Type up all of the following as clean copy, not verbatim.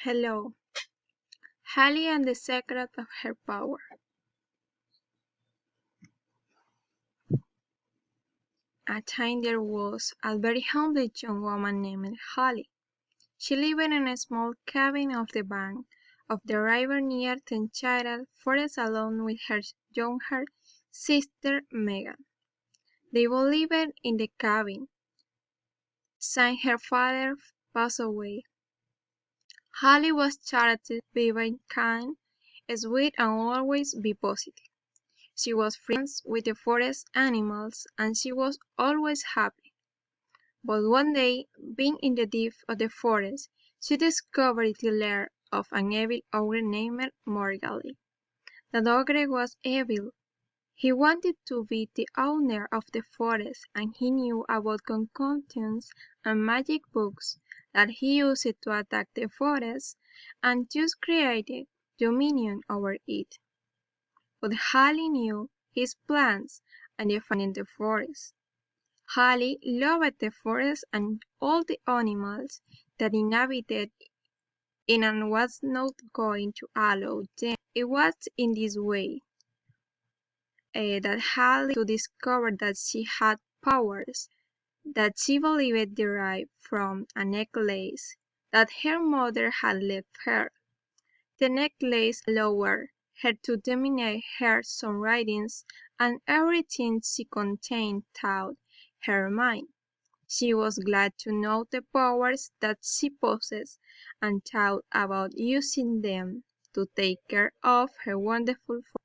Hello, Hallie and the Secret of Her Power. At time there was a very humble young woman named Hallie. She lived in a small cabin off the bank of the river near the enchanted forest along with her younger sister Megan. They both lived in the cabin since her father passed away. Hallie was charity, be kind, sweet, and always be positive. She was friends with the forest animals, and she was always happy. But one day, being in the depths of the forest, she discovered the lair of an evil ogre named Morgali. The ogre was evil. He wanted to be the owner of the forest, and he knew about concoctions and magic books that he used to attack the forest and thus created dominion over it. But Hallie knew his plans and defended the forest. Hallie loved the forest and all the animals that inhabited it and was not going to allow them. It was in this way that Hallie to discover that she had powers that she believed derived from a necklace that her mother had left her. The necklace allowed her to dominate her surroundings, and everything she contained taught her mind. She was glad to know the powers that she possessed and thought about using them to take care of her wonderful fortune.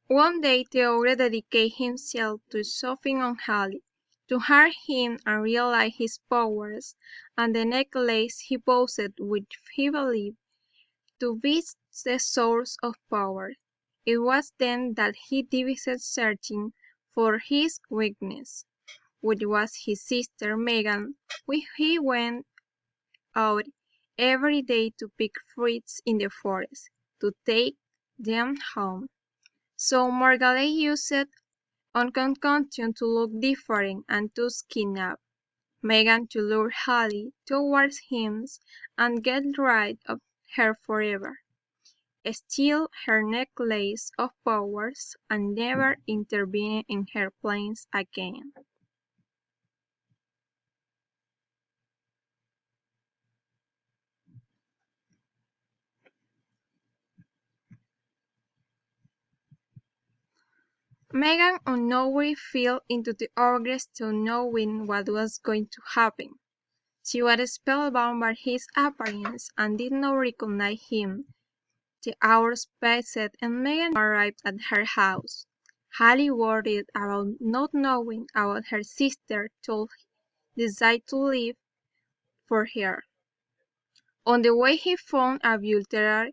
One day the ogre dedicated himself to soften on Hallie, to harm him and realize his powers, and the necklace he possessed which he believed to be the source of power. It was then that he devised searching for his weakness, which was his sister Megan, when he went out every day to pick fruits in the forest, to take them home. So Margaret used on concoction to look different and to kidnap Megan to lure Hallie towards him and get rid of her forever, steal her necklace of powers, and never intervene in her plans again. Megan unknowingly fell into the ogre's tomb, knowing what was going to happen. She was spellbound by his appearance and did not recognize him. The hours passed and Megan arrived at her house. Hallie, worried about not knowing about her sister, decided to leave for her. On the way he found a butler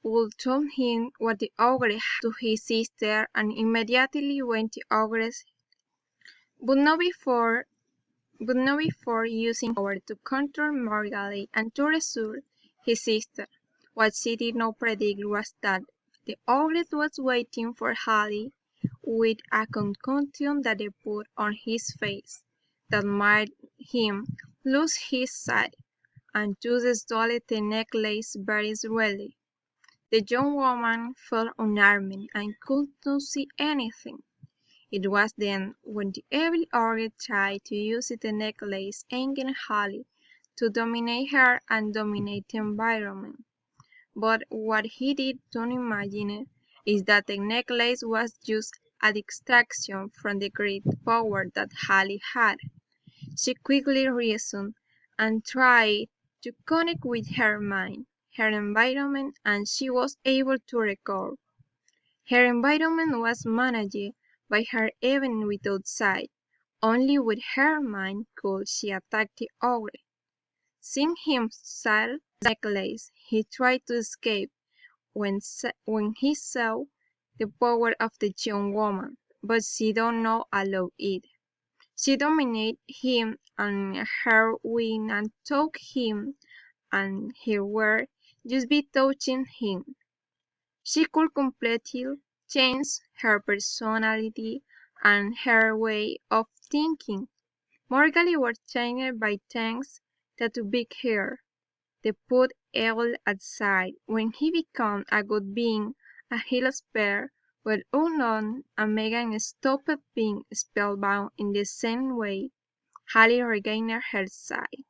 who told him what the ogre had to his sister, and immediately went to the ogre's, but not before using power to control Margaret and to rescue his sister. What she did not predict was that the ogre was waiting for Hallie with a concoction that they put on his face that made him lose his sight, and thus stole the necklace very readily. The young woman fell unarmed and could not see anything. It was then when the evil ogre tried to use the necklace against Hallie to dominate her and dominate the environment. But what he did not imagine is that the necklace was just a distraction from the great power that Hallie had. She quickly reasoned and tried to connect with her mind, her environment, and she was able to recover. Her environment was managed by her even without sight. Only with her mind could she attack the ogre. Seeing himself the necklace, he tried to escape when he saw the power of the young woman, but she did not allow it. She dominated him and her wing and took him and her were just by touching him. She could completely change her personality and her way of thinking. Morgali was changed by thanks to big hair. they put evil aside. When he became a good being, a hill spare, well unknown, and Megan stopped being spellbound in the same way, Hallie regained her sight.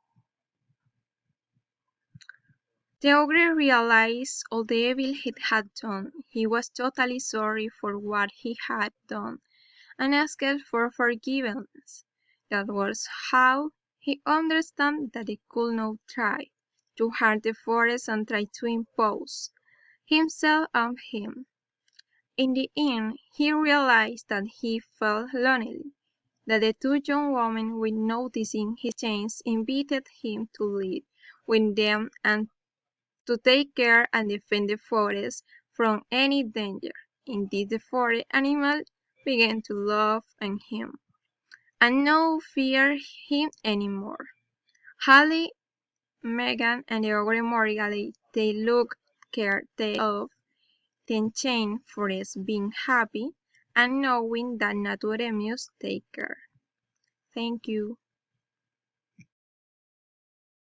The ogre realized all the evil he had done. He was totally sorry for what he had done, and asked for forgiveness. That was how he understood that he could not try to harm the forest and try to impose himself on him. In the end, he realized that he felt lonely, that the two young women, with noticing his change, invited him to live with them and to take care and defend the forest from any danger. Indeed, the forest animal began to love him and not fear him anymore. Hallie, Megan, and the ogre Morgally, they looked care they of the enchanted forest, being happy and knowing that nature must take care. Thank you.